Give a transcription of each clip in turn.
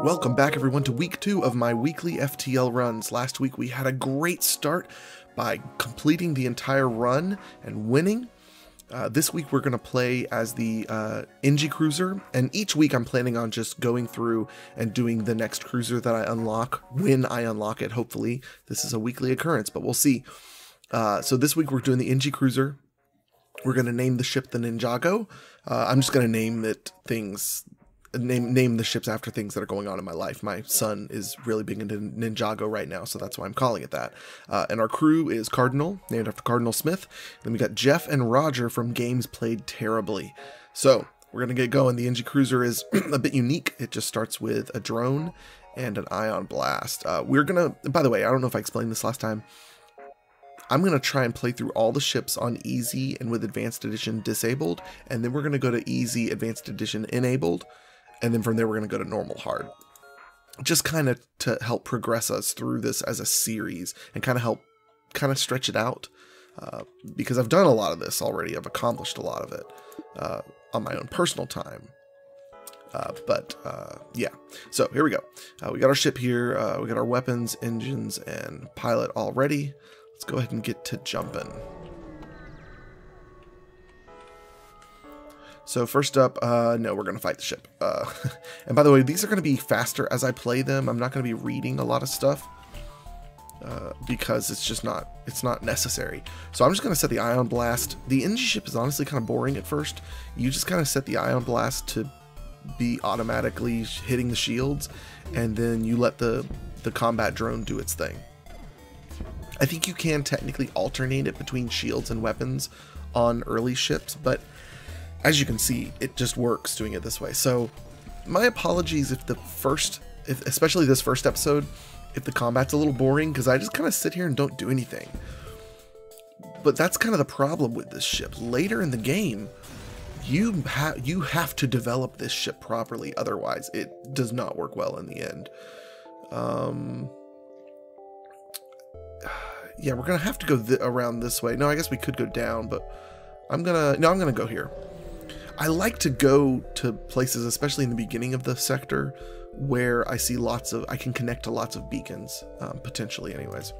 Welcome back everyone to week 2 of my weekly FTL runs. Last week we had a great start by completing the entire run and winning. This week we're going to play as the Engi cruiser, and each week I'm planning on just going through and doing the next cruiser that I unlock when I unlock it. Hopefully this is a weekly occurrence, but we'll see. So this week we're doing the Engi cruiser. We're going to name the ship the Ninjago. I'm just going to name it things. Name the ships after things that are going on in my life. My son is really big into Ninjago right now, so that's why I'm calling it that. And our crew is Cardinal, named after Cardinal Smith. Then we got Jeff and Roger from Games Played Terribly. So we're going to get going. The Engi cruiser is a bit unique. It just starts with a drone and an ion blast. We're going to, by the way, I don't know if I explained this last time. I'm going to try and play through all the ships on easy and with advanced edition disabled, and then we're going to go to easy advanced edition enabled. And then from there, we're going to go to normal hard. Just kind of to help progress us through this as a series and kind of help stretch it out. Because I've done a lot of this already. I've accomplished a lot of it on my own personal time. Yeah. So here we go. We got our ship here. We got our weapons, engines, and pilot all ready. Let's go ahead and get to jumping. So first up, no, we're going to fight the ship. And by the way, these are going to be faster as I play them. I'm not going to be reading a lot of stuff because it's not necessary. So I'm just going to set the ion blast. The Engi ship is honestly kind of boring at first. You just kind of set the ion blast to be automatically hitting the shields, and then you let the combat drone do its thing. I think you can technically alternate it between shields and weapons on early ships, but as you can see, it just works doing it this way. So my apologies if especially this first episode, if the combat's a little boring, because I just kind of sit here and don't do anything. But that's kind of the problem with this ship. Later in the game, you have to develop this ship properly, otherwise it does not work well in the end. Yeah, we're gonna have to go around this way. No, I guess we could go down, but I'm gonna go here. I like to go to places, especially in the beginning of the sector, where I see I can connect to lots of beacons, potentially anyways.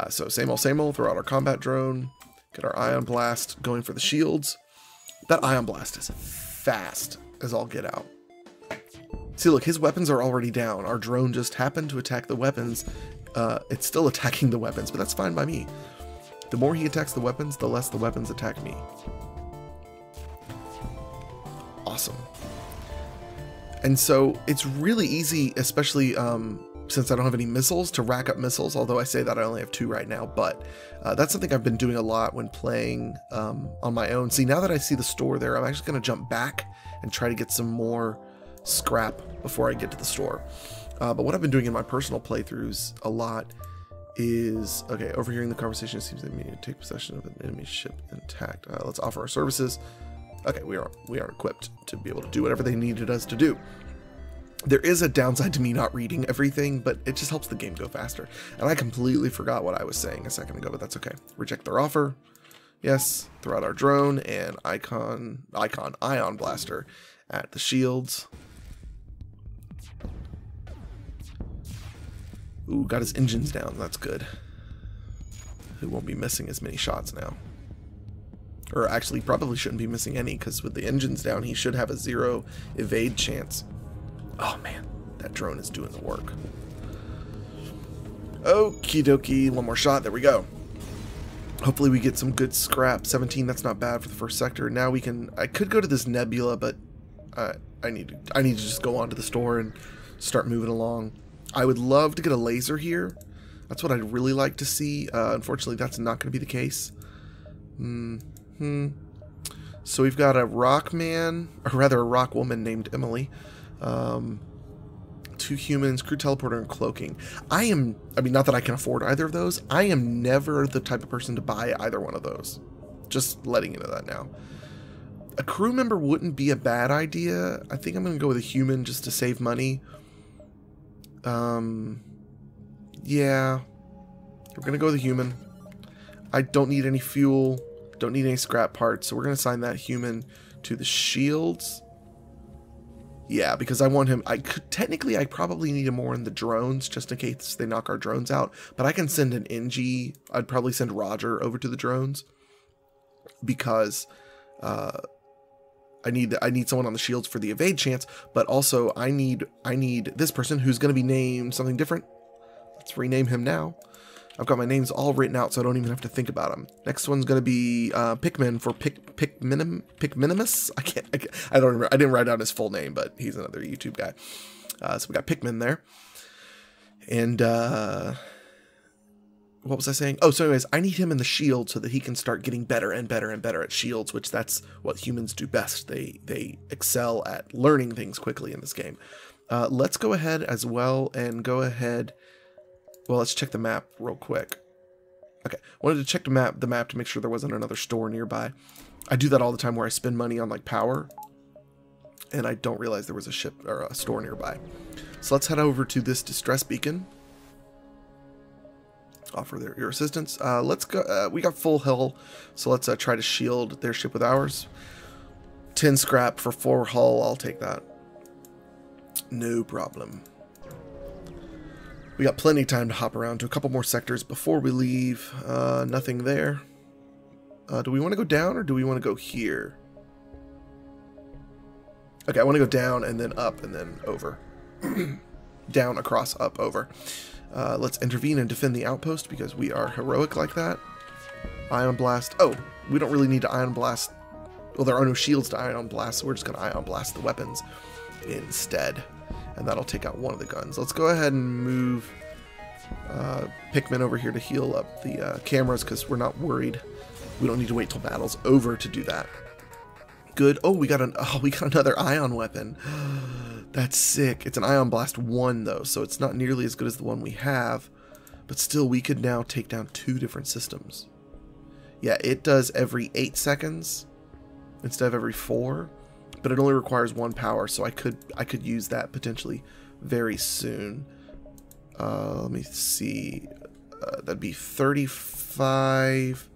So same old, throw out our combat drone, get our ion blast going for the shields. That ion blast is fast as all get out. See, look, his weapons are already down. Our drone just happened to attack the weapons. It's still attacking the weapons, but that's fine by me. The more he attacks the weapons, the less the weapons attack me. Awesome. And so it's really easy, especially since I don't have any missiles, to rack up missiles, although I say that I only have 2 right now, but that's something I've been doing a lot when playing on my own. See, now that I see the store there, I'm actually going to jump back and try to get some more scrap before I get to the store. But what I've been doing in my personal playthroughs a lot is, okay, overhearing the conversation, it seems that we need to take possession of an enemy ship intact. Let's offer our services. Okay, we are equipped to be able to do whatever they needed us to do. There is a downside to me not reading everything, but it just helps the game go faster. And I completely forgot what I was saying a second ago, but that's okay. Reject their offer. Yes, throw out our drone and ion blaster at the shields. Ooh, got his engines down. That's good. He won't be missing as many shots now. Or actually, probably shouldn't be missing any, because with the engines down, he should have a 0 evade chance. Oh man, that drone is doing the work. Okie dokie, one more shot. There we go. Hopefully we get some good scrap. 17, that's not bad for the first sector. Now we can. I could go to this nebula, but I need to just go on to the store and start moving along. I would love to get a laser here. That's what I'd really like to see. Unfortunately, that's not going to be the case. So we've got a rock man, or rather a rock woman named Emily. 2 humans, crew teleporter, and cloaking. I mean, not that I can afford either of those. I am never the type of person to buy either one of those. Just letting you know that now. A crew member wouldn't be a bad idea. I think I'm going to go with a human just to save money. Yeah. We're going to go with a human. I don't need any fuel. Don't need any scrap parts. So we're going to assign that human to the shields. Yeah, because I want him, technically I probably need him more in the drones, just in case they knock our drones out, but I can send an Engi. I'd probably send Roger over to the drones, because I need someone on the shields for the evade chance, but also I need this person who's going to be named something different. Let's rename him now. I've got my names all written out, so I don't even have to think about them. Next one's going to be Pikmin for Pikminimus. I don't remember. I didn't write down his full name, but he's another YouTube guy. So we got Pikmin there. And what was I saying? Oh, so anyways, I need him in the shield so that he can start getting better and better and better at shields, which that's what humans do best. They excel at learning things quickly in this game. Let's go ahead as well and go ahead. Well, let's check the map real quick. Okay, wanted to check the map to make sure there wasn't another store nearby. I do that all the time where I spend money on like power, and I don't realize there was a ship or a store nearby. So let's head over to this distress beacon. Offer your assistance. Let's go. We got full hull, so let's try to shield their ship with ours. 10 scrap for 4 hull. I'll take that. No problem. We got plenty of time to hop around to a couple more sectors before we leave. Nothing there. Do we want to go down or do we want to go here? Okay, I want to go down and then up and then over. Down, across, up, over. Let's intervene and defend the outpost because we are heroic like that. Ion blast. Oh, we don't really need to ion blast. Well, there are no shields to ion blast, so we're just going to ion blast the weapons instead. And that'll take out one of the guns. Let's go ahead and move Pikmin over here to heal up the cameras because we're not worried. We don't need to wait till battle's over to do that. Good. Oh, we got another ion weapon. That's sick. It's an Ion Blast 1 though, so it's not nearly as good as the one we have, but still we could now take down 2 different systems. Yeah, it does every 8 seconds instead of every 4, but it only requires 1 power, so I could use that potentially very soon. Let me see. That'd be 35.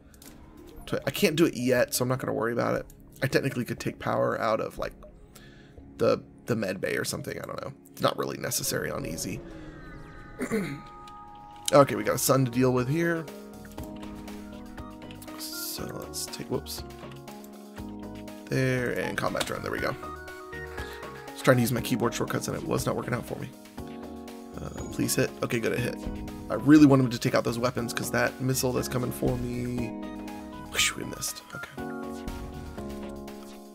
I can't do it yet, so I'm not going to worry about it. I technically could take power out of like the med bay or something. I don't know. It's not really necessary on easy. Okay, we got a sun to deal with here. So let's take, whoops. There, and combat drone. There we go. I was trying to use my keyboard shortcuts and it was not working out for me. Please hit. Okay, good, it hit. I really want him to take out those weapons because that missile that's coming for me. Whoosh, we missed. Okay.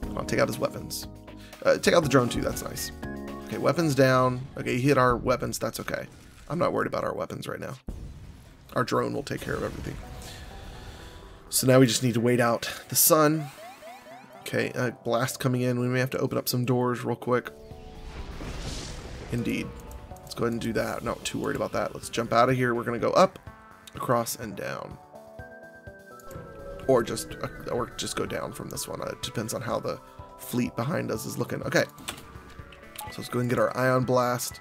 Come on, take out his weapons. Take out the drone too, that's nice. Okay, weapons down. Okay, he hit our weapons, that's okay. I'm not worried about our weapons right now. Our drone will take care of everything. So now we just need to wait out the sun. Okay, blast coming in. We may have to open up some doors real quick. Indeed. Let's go ahead and do that. Not too worried about that. Let's jump out of here. We're going to go up, across, and down. Or just go down from this one. It depends on how the fleet behind us is looking. Okay, so let's go ahead and get our ion blast,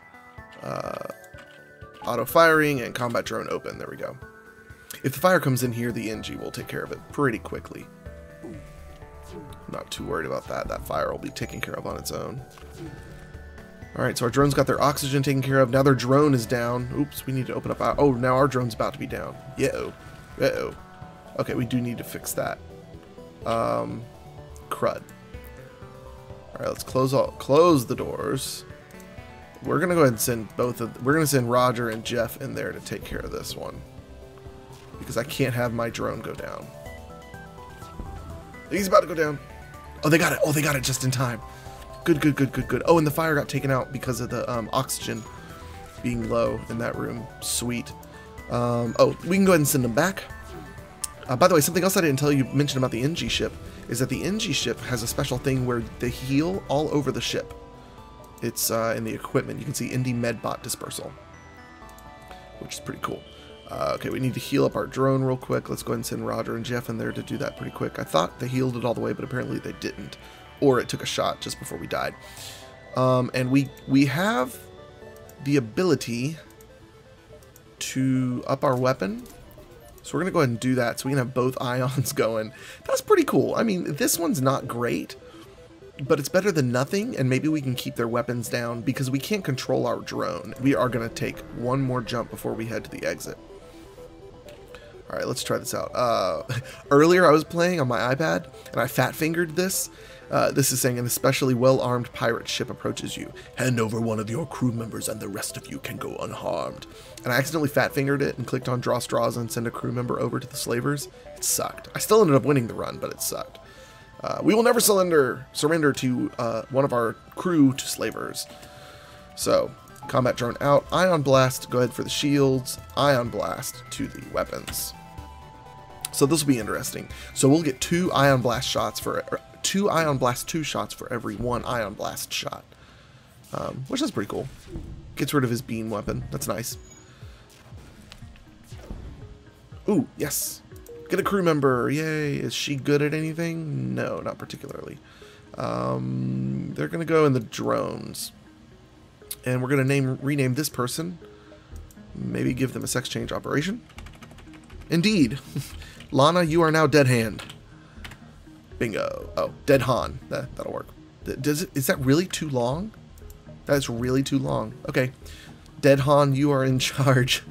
auto firing, and combat drone open. There we go. If the fire comes in here, the Engi will take care of it pretty quickly. Not too worried about that. That fire will be taken care of on its own. Alright, so our drone's got their oxygen taken care of. Now their drone is down. Oops, we need to open up. Oh, now our drone's about to be down. Uh-oh. Uh-oh. Okay, we do need to fix that. Crud. Alright, let's close the doors. We're gonna go ahead and send we're gonna send Roger and Jeff in there to take care of this one. Because I can't have my drone go down. He's about to go down. Oh, they got it. Oh, they got it just in time. Good, good, good, good, good. Oh, and the fire got taken out because of the oxygen being low in that room. Sweet. Oh, we can go ahead and send them back. By the way, something else I didn't mention about the Engi ship is that the Engi ship has a special thing where they heal all over the ship. It's in the equipment. You can see Engi Medbot Dispersal, which is pretty cool. Okay, we need to heal up our drone real quick. Let's go ahead and send Roger and Jeff in there to do that pretty quick. I thought they healed it all the way, but apparently they didn't. Or it took a shot just before we died. And we have the ability to up our weapon. So we're going to go ahead and do that so we can have both ions going. That's pretty cool. I mean, this one's not great, but it's better than nothing, and maybe we can keep their weapons down because we can't control our drone. We are going to take one more jump before we head to the exit. All right, let's try this out. Earlier I was playing on my iPad, and I fat-fingered this. This is saying, an especially well-armed pirate ship approaches you. Hand over one of your crew members and the rest of you can go unharmed. And I accidentally fat-fingered it and clicked on draw straws and send a crew member over to the slavers. It sucked. I still ended up winning the run, but it sucked. We will never surrender to one of our crew to slavers. So, combat drone out. Ion blast, go ahead for the shields. Ion blast to the weapons. So this will be interesting. So we'll get 2 Ion Blast shots for 2 Ion Blast 2 shots for every 1 Ion Blast shot, which is pretty cool. Gets rid of his beam weapon. That's nice. Ooh, yes. Get a crew member. Yay. Is she good at anything? No, not particularly. They're gonna go in the drones, and we're gonna rename this person. Maybe give them a sex change operation. Indeed. Lana, you are now Dead Hand. Bingo. Oh, Dead Han. That'll work. Is that really too long? That's really too long. Okay. Dead Han, you are in charge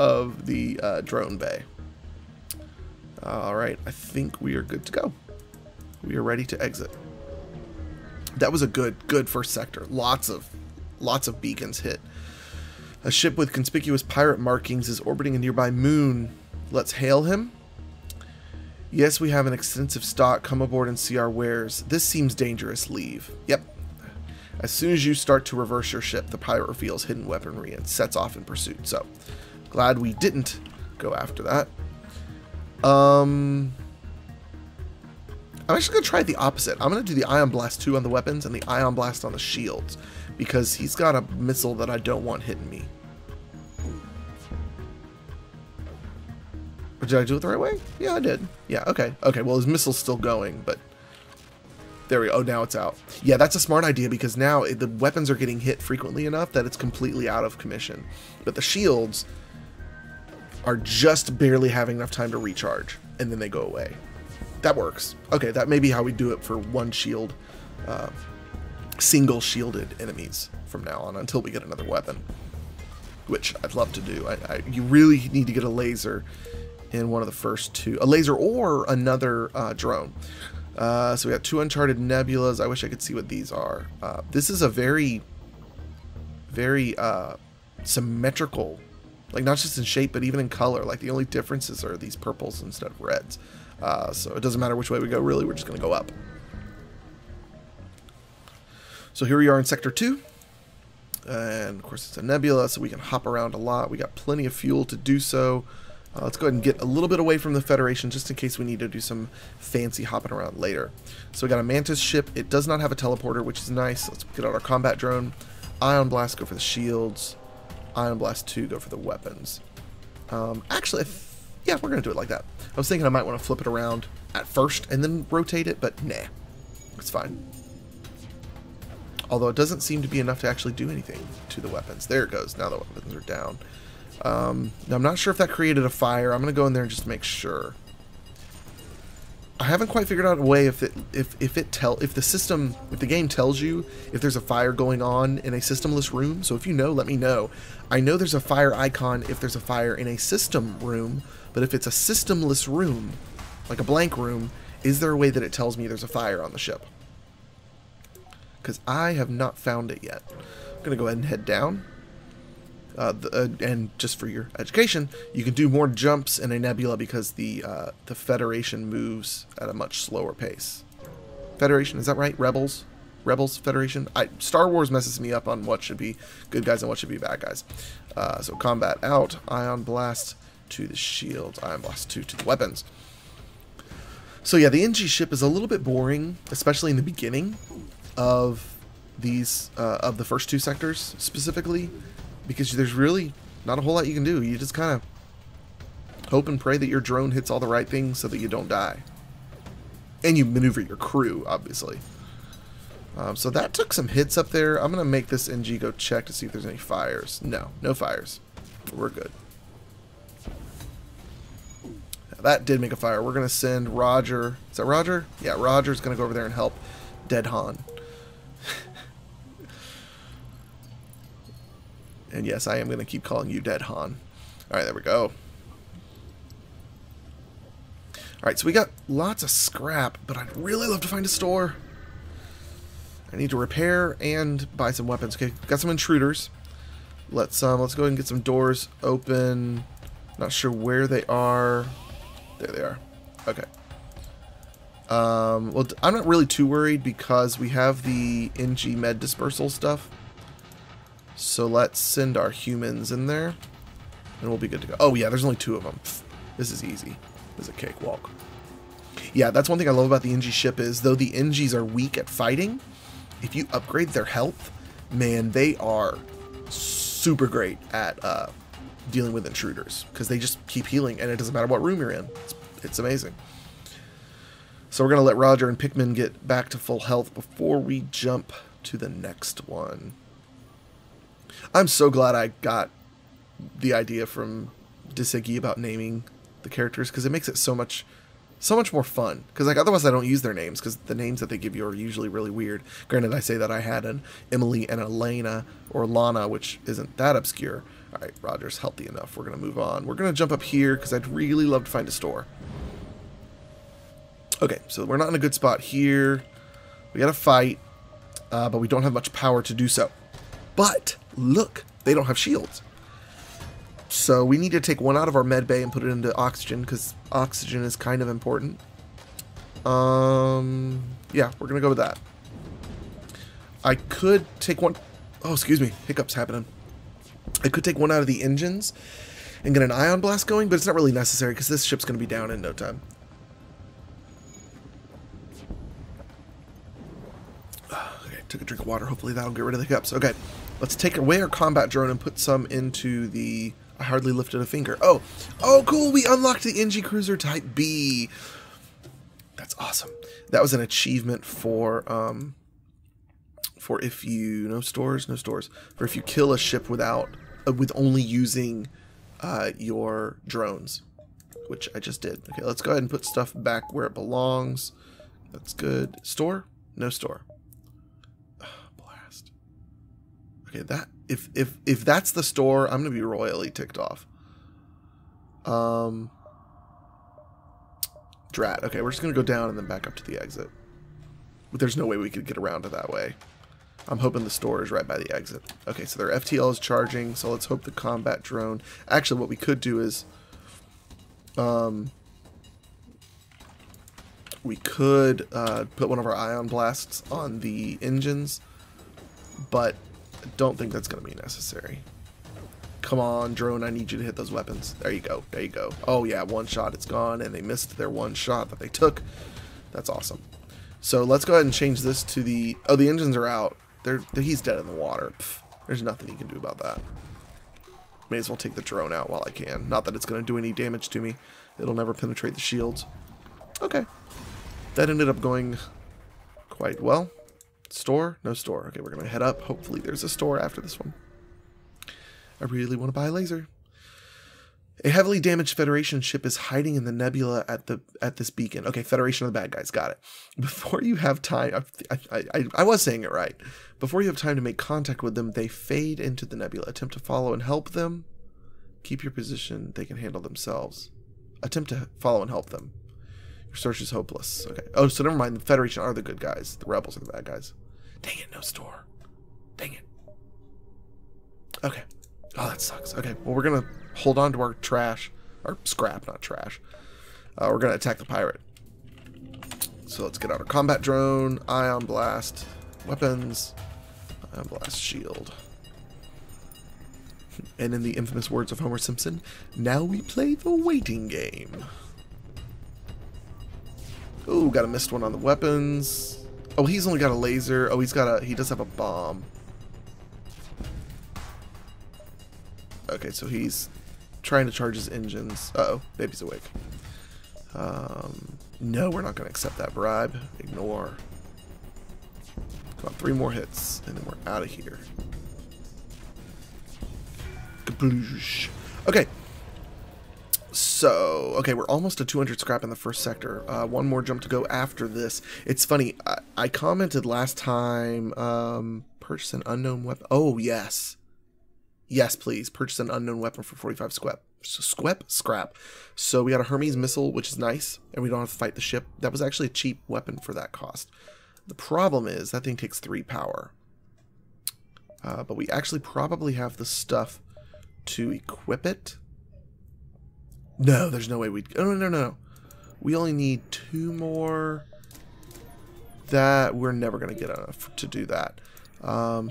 of the drone bay. Alright, I think we are good to go. We are ready to exit. That was a good first sector. Lots of beacons hit. A ship with conspicuous pirate markings is orbiting a nearby moon. Let's hail him. Yes, we have an extensive stock. Come aboard and see our wares. This seems dangerous. Leave. Yep. As soon as you start to reverse your ship, the pirate reveals hidden weaponry and sets off in pursuit. So, glad we didn't go after that. I'm actually going to try the opposite. I'm going to do the Ion Blast 2 on the weapons and the Ion Blast on the shields, because he's got a missile that I don't want hitting me. Did I do it the right way? Yeah, I did. Yeah, okay. Okay, well, his missile's still going, but... There we go. Oh, now it's out. Yeah, that's a smart idea, because now the weapons are getting hit frequently enough that it's completely out of commission. But the shields are just barely having enough time to recharge, and then they go away. That works. Okay, that may be how we do it for one shield, single shielded enemies from now on, until we get another weapon, which I'd love to do. You really need to get a laser in one of the first 2. A laser or another drone. So we have 2 Uncharted Nebulas. I wish I could see what these are. This is a very symmetrical, like not just in shape, but even in color. Like the only differences are these purples instead of reds. So it doesn't matter which way we go, really, we're just going to go up. So here we are in Sector 2. And of course it's a nebula, so we can hop around a lot. We got plenty of fuel to do so. Let's go ahead and get a little bit away from the Federation just in case we need to do some fancy hopping around later. So we got a Mantis ship. It does not have a teleporter, which is nice. Let's get out our combat drone. Ion Blast, go for the shields. Ion Blast 2, go for the weapons. Actually, yeah, we're going to do it like that. I was thinking I might want to flip it around at first and then rotate it, but nah, it's fine. Although it doesn't seem to be enough to actually do anything to the weapons. There it goes. Now the weapons are down. Now I'm not sure if that created a fire. I'm going to go in there and just make sure. I haven't quite figured out a way if the game tells you if there's a fire going on in a systemless room. So if you know, let me know. I know there's a fire icon if there's a fire in a system room, but if it's a systemless room, like a blank room, is there a way that it tells me there's a fire on the ship? Because I have not found it yet. I'm going to go ahead and head down. And just for your education, you can do more jumps in a nebula because the Federation moves at a much slower pace. Federation, is that right? Rebels? Federation? Star Wars messes me up on what should be good guys and what should be bad guys. So combat out, Ion Blast to the shields, Ion Blast 2 to the weapons. So yeah, the Engi ship is a little bit boring, especially in the beginning of these of the first 2 sectors specifically, because there's really not a whole lot you can do. You just kind of hope and pray that your drone hits all the right things so that you don't die. And you maneuver your crew, obviously. So that took some hits up there. I'm going to make this Engi go check to see if there's any fires. No, no fires. We're good. Now, that did make a fire. We're going to send Roger. Is that Roger? Yeah, Roger's going to go over there and help Dead Han. And yes, I am going to keep calling you Dead Han. Alright, there we go. Alright, so we got lots of scrap, but I'd really love to find a store. I need to repair and buy some weapons. Okay, got some intruders. Let's go ahead and get some doors open. Not sure where they are. There they are. Okay. Well, I'm not really too worried because we have the Engi med dispersal stuff. So let's send our humans in there, and we'll be good to go. Oh yeah, there's only 2 of them. This is easy. This is a cakewalk. Yeah, that's one thing I love about the Engi ship is, though the Engis are weak at fighting, if you upgrade their health, man, they are super great at dealing with intruders, because they just keep healing, and it doesn't matter what room you're in. It's amazing. So we're going to let Roger and Pikmin get back to full health before we jump to the next one. I'm so glad I got the idea from Engi about naming the characters, because it makes it so much more fun. Because like otherwise I don't use their names, because the names that they give you are usually really weird. Granted, I say that I had an Emily and Elena or Lana, which isn't that obscure. Alright, Roger's healthy enough. We're going to move on. We're going to jump up here, because I'd really love to find a store. Okay, so we're not in a good spot here. We got to fight, but we don't have much power to do so. But, look, they don't have shields. So we need to take one out of our med bay and put it into oxygen, because oxygen is kind of important. Yeah, we're going to go with that. I could take one... Oh, excuse me. Hiccups happening. I could take one out of the engines and get an ion blast going, but it's not really necessary, because this ship's going to be down in no time. Okay, took a drink of water. Hopefully that'll get rid of the hiccups. Okay, let's take away our combat drone and put some into the... I hardly lifted a finger. Oh, cool. We unlocked the Engi Cruiser Type B. That's awesome. That was an achievement for if you no stores. For if you kill a ship without with only using your drones, which I just did. Okay, let's go ahead and put stuff back where it belongs. That's good. Store? No store. Blast. Okay, that if that's the store, I'm gonna be royally ticked off. Drat. Okay, we're just gonna go down and then back up to the exit. But there's no way we could get around it that way. I'm hoping the store is right by the exit. Okay, so their FTL is charging, so let's hope the combat drone... Actually, what we could do is... we could put one of our ion blasts on the engines, but I don't think that's going to be necessary. Come on, drone, I need you to hit those weapons. There you go, there you go. Oh yeah, one shot, it's gone, and they missed their one shot that they took. That's awesome. So let's go ahead and change this to the... Oh, the engines are out. He's dead in the water. Pff, there's nothing he can do about that. May as well take the drone out while I can. Not that it's going to do any damage to me. It'll never penetrate the shields. Okay. That ended up going quite well. Store? No store. Okay, we're going to head up. Hopefully there's a store after this one. I really want to buy a laser. A heavily damaged Federation ship is hiding in the nebula at this beacon. Okay, Federation of the bad guys. Got it. Before you have time... I was saying it right. Before you have time to make contact with them, they fade into the nebula. Attempt to follow and help them. Keep your position. They can handle themselves. Attempt to follow and help them. Your search is hopeless. Okay. Oh, so never mind. The Federation are the good guys. The rebels are the bad guys. Dang it, no store. Dang it. Okay. Oh, that sucks. Okay, well, we're going to hold on to our trash. Our scrap, not trash. We're going to attack the pirate. So let's get out our combat drone, ion blast, weapons, ion blast shield. And in the infamous words of Homer Simpson, now we play the waiting game. Ooh, got a missed one on the weapons. Oh, he's only got a laser. Oh, he does have a bomb. Okay, so he's trying to charge his engines. Uh-oh, baby's awake. No, we're not going to accept that bribe. Ignore. Come on, 3 more hits, and then we're out of here. Kabloosh. Okay. So, okay, we're almost at 200 scrap in the first sector. One more jump to go after this. It's funny, I commented last time, purchase an unknown weapon. Oh, yes. Yes, please. Purchase an unknown weapon for 45 scrap. So we got a Hermes missile, which is nice, and we don't have to fight the ship. That was actually a cheap weapon for that cost. The problem is that thing takes 3 power. But we actually probably have the stuff to equip it. No, there's no way we'd... Oh, no. We only need 2 more. That we're never going to get enough to do that.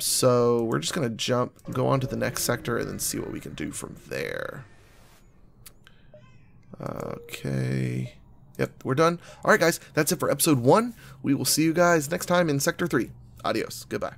So we're just going to go on to the next sector and then see what we can do from there. Okay. Yep, we're done. Alright guys, that's it for episode 1. We will see you guys next time in Sector 3. Adios. Goodbye.